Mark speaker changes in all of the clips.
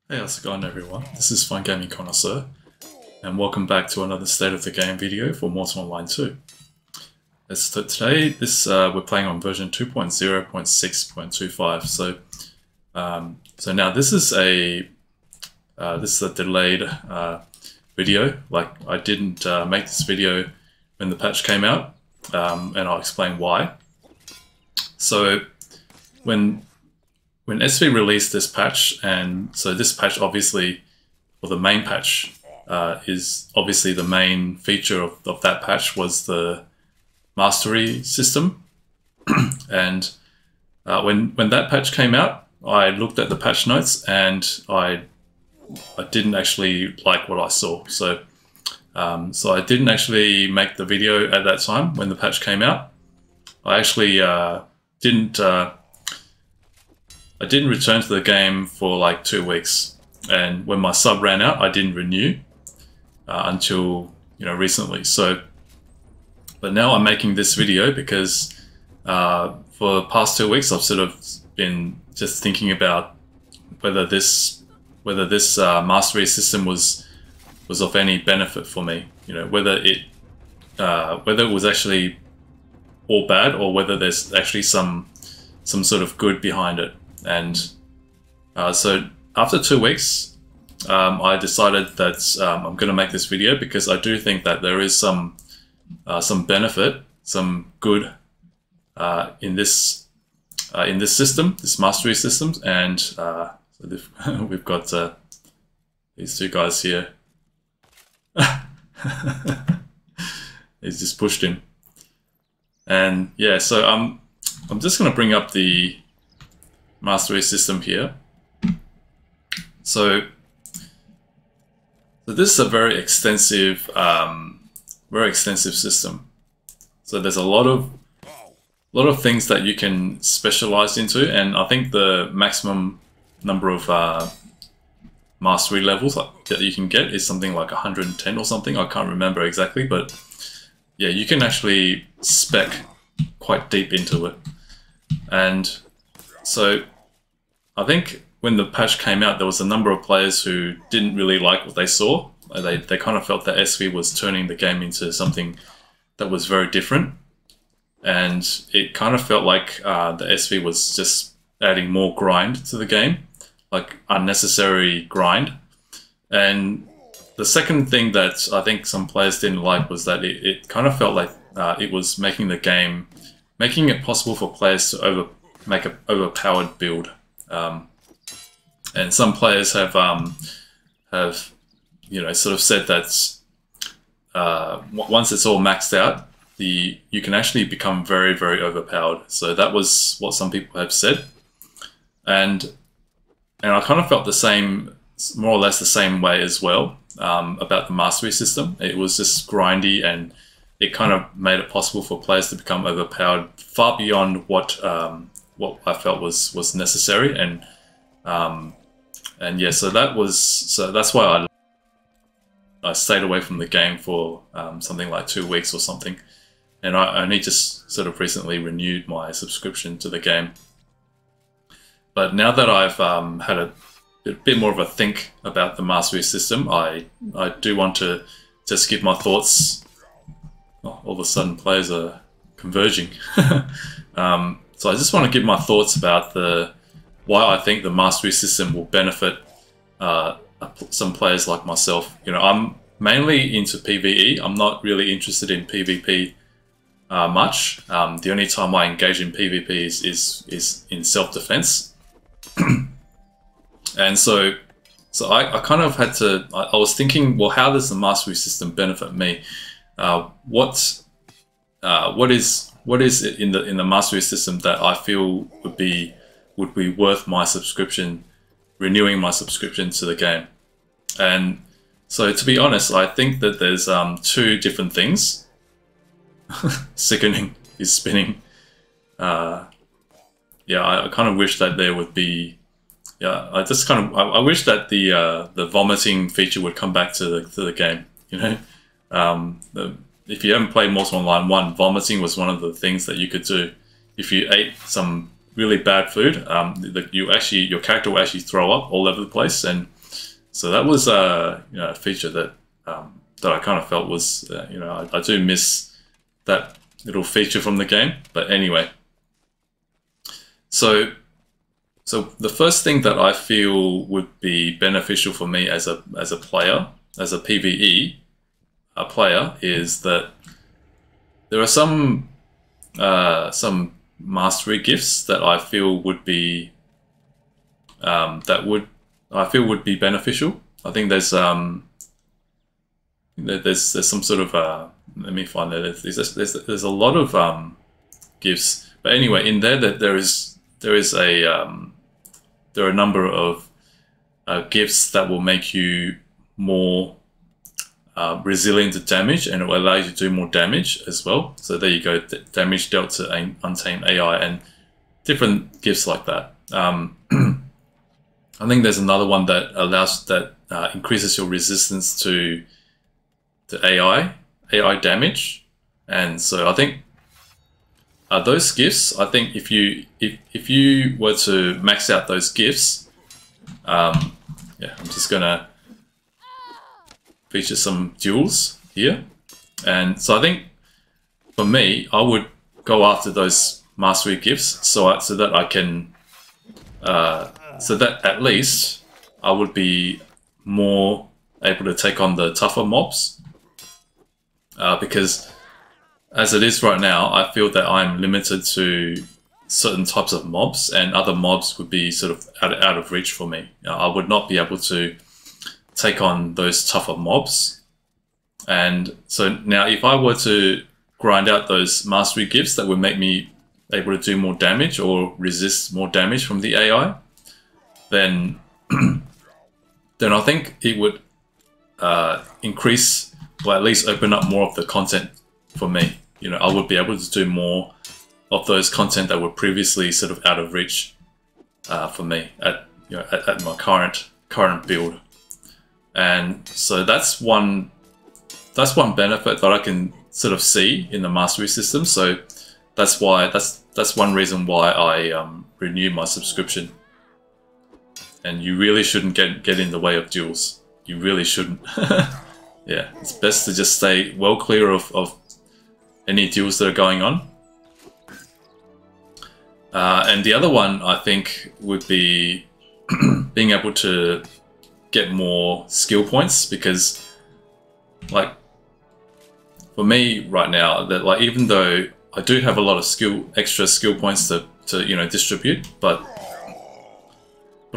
Speaker 1: Hey, how's it going everyone? This is Fine Gaming Connoisseur, and welcome back to another State of the Game video for Mortal Online 2. Today, we're playing on version 2.0.6.25. So now this is a delayed video. Like, I didn't make this video when the patch came out, and I'll explain why. So when SV released this patch, and so this patch obviously, or the main patch, is obviously the main feature of that patch was the mastery system. And when that patch came out, I looked at the patch notes and I didn't actually like what I saw. So I didn't actually make the video at that time when the patch came out. I actually I didn't return to the game for like 2 weeks, and when my sub ran out, I didn't renew until recently. So, but now I'm making this video because for the past 2 weeks I've sort of been just thinking about whether this mastery system was of any benefit for me. Whether it was actually all bad, or whether there's actually some sort of good behind it. And so after 2 weeks, I decided that I'm going to make this video because I do think that there is some benefit, some good in this system, this mastery system. And so we've got these two guys here. He's just pushed him, and yeah. So I'm just going to bring up the mastery system here. So this is a very extensive system. So there's a lot of things that you can specialize into, and I think the maximum number of mastery levels that you can get is something like 110 or something. I can't remember exactly, but yeah, you can actually spec quite deep into it. And so I think when the patch came out, there was a number of players who didn't really like what they saw. They kind of felt that SV was turning the game into something that was very different. And it kind of felt like the SV was just adding more grind to the game, like unnecessary grind. And the second thing that I think some players didn't like was that it kind of felt like it was making it possible for players to make an overpowered build. And some players have sort of said that once it's all maxed out, you can actually become very, very overpowered. So that was what some people have said, and I kind of felt the same, more or less the same way as well about the mastery system. It was just grindy, and it kind of made it possible for players to become overpowered far beyond what I felt was necessary. And yeah, so that's why I stayed away from the game for something like 2 weeks or something, and I only just sort of recently renewed my subscription to the game. But now that I've had a bit more of a think about the mastery system, I do want to just give my thoughts. Oh, all of a sudden players are converging. So I just want to give my thoughts about why I think the mastery system will benefit some players like myself. I'm mainly into PvE. I'm not really interested in PvP much. The only time I engage in PvP is in self-defense. And so I kind of had to. I was thinking, well, how does the mastery system benefit me? What is it in the mastery system that I feel would be worth my subscription, renewing my subscription to the game? And so, to be honest, I think that there's two different things. Sickening is spinning. Yeah, I kind of wish that there would be. Yeah, I wish that the vomiting feature would come back to the game. If you haven't played Mortal Online 1, vomiting was one of the things that you could do. If you ate some really bad food, your character will actually throw up all over the place, and So that was you know, a feature that that I kind of felt was you know, I do miss that little feature from the game. But anyway, so the first thing that I feel would be beneficial for me as a player, as a PvE player, is that there are some mastery gifts that I feel would be would be beneficial. I think there's some sort of let me find that there's a lot of gifts, but anyway, in there that there are a number of gifts that will make you more resilient to damage, and it will allow you to do more damage as well. So there you go, damage dealt to untamed AI and different gifts like that. I think there's another one that increases your resistance to AI damage, and so I think those gifts. I think if you were to max out those gifts, yeah, I'm just gonna feature some duels here, and so I think for me, I would go after those mastery gifts so that I can. So that at least I would be more able to take on the tougher mobs, because as it is right now, I feel that I'm limited to certain types of mobs, and other mobs would be sort of out of reach for me. I would not be able to take on those tougher mobs, and so now if I were to grind out those mastery gifts that would make me able to do more damage or resist more damage from the AI, then I think it would increase, or at least open up more of the content for me. You know, I would be able to do more of those content that were previously sort of out of reach for me at my current build. And so that's one benefit that I can sort of see in the mastery system. So that's one reason why I renewed my subscription. And you really shouldn't get in the way of duels. You really shouldn't. Yeah, it's best to just stay well clear of any duels that are going on. And the other one, I think, would be being able to get more skill points, because, like, for me right now, that like even though I do have a lot of extra skill points to distribute, but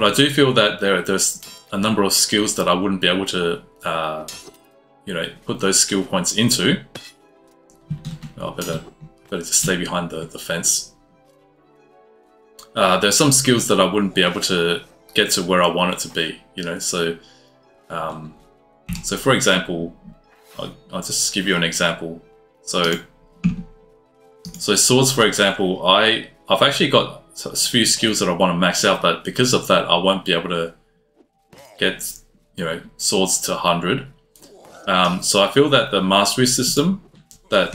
Speaker 1: I do feel that there's a number of skills that I wouldn't be able to put those skill points into. Oh, better just stay behind the fence. There's some skills that I wouldn't be able to get to where I want it to be, so for example, I'll just give you an example. So swords, for example, I've actually got a few skills that I want to max out, but because of that I won't be able to get swords to 100. So I feel that the mastery system that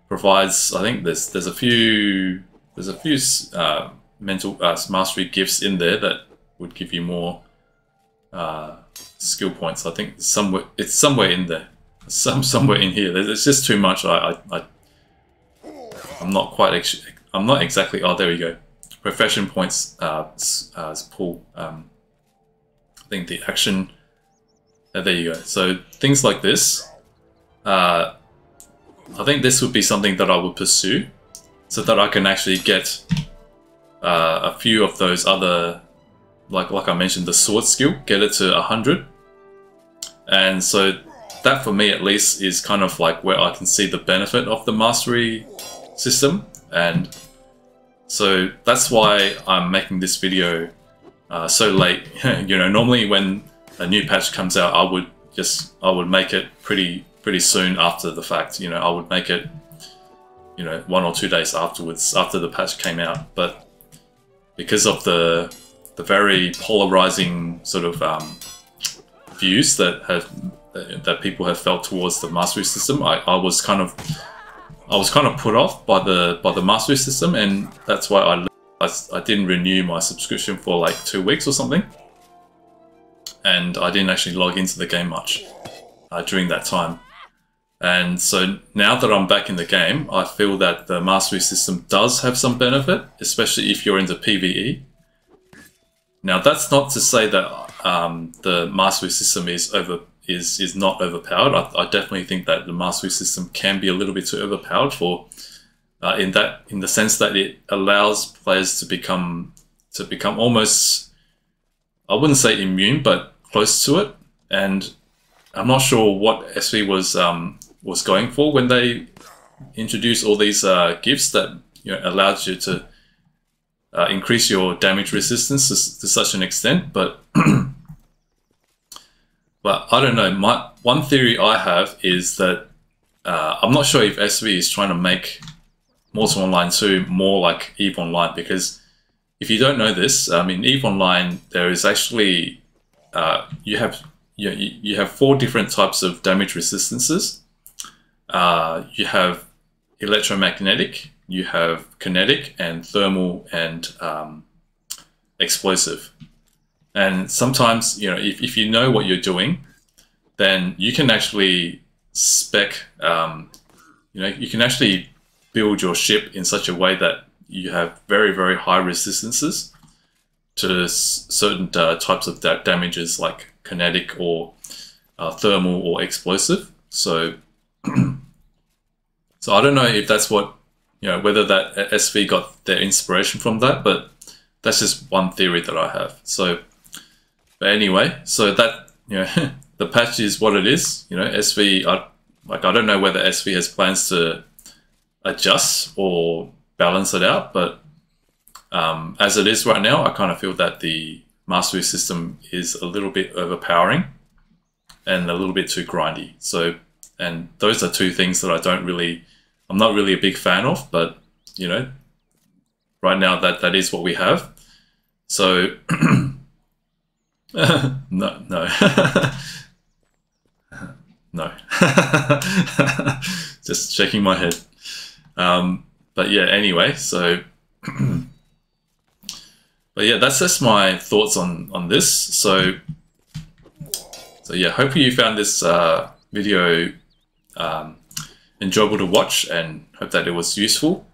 Speaker 1: provides, I think there's a few mental mastery gifts in there that would give you more skill points. I think it's somewhere in there, somewhere in here. There's just too much. I'm not exactly. Oh, there we go. Profession points pool. I think the action. There you go. So things like this. I think this would be something that I would pursue, so that I can actually get a few of those other, like I mentioned, the sword skill, get it to 100, and so that for me at least is kind of like where I can see the benefit of the mastery system. And so that's why I'm making this video so late. Normally when a new patch comes out, I would make it pretty soon after the fact. I would make it 1 or 2 days afterwards, after the patch came out. But because of the very polarizing sort of views that people have felt towards the mastery system, I was kind of put off by the mastery system, and that's why I didn't renew my subscription for like 2 weeks or something. and I didn't actually log into the game much during that time. And so now that I'm back in the game, I feel that the mastery system does have some benefit, especially if you're into PvE. Now that's not to say that the mastery system is not overpowered. I definitely think that the mastery system can be a little bit too overpowered for in the sense that it allows players to become almost, I wouldn't say immune, but close to it. And I'm not sure what SV was going for when they introduced all these gifts that allowed you to increase your damage resistance to such an extent, but but I don't know. One theory I have is that I'm not sure if SV is trying to make Mortal Online 2 more like EVE Online, because if you don't know this, in EVE Online there is actually you have 4 different types of damage resistances. You have electromagnetic, you have kinetic, and thermal, and explosive. And sometimes, if you know what you're doing, then you can actually spec, you can actually build your ship in such a way that you have very, very high resistances to certain types of damages like kinetic or thermal or explosive. So, so I don't know if that's what, whether that SV got their inspiration from that, but that's just one theory that I have. So, but anyway, so that, the patch is what it is. SV, I don't know whether SV has plans to adjust or balance it out, but as it is right now, I kind of feel that the mastery system is a little bit overpowering and a little bit too grindy. So, and those are 2 things that I'm not really a big fan of, but right now that is what we have. So no no just shaking my head. But yeah, anyway, so but yeah, that's just my thoughts on this. So yeah, hopefully you found this video enjoyable to watch, and hope that it was useful.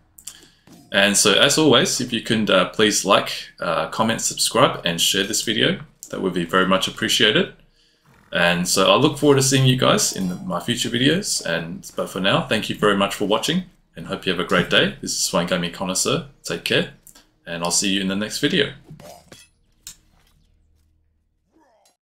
Speaker 1: And so as always, if you can please like, comment, subscribe, and share this video, that would be very much appreciated. And so I look forward to seeing you guys in my future videos. But for now, thank you very much for watching, and hope you have a great day. This is Swine Gaming Connoisseur. Take care, and I'll see you in the next video.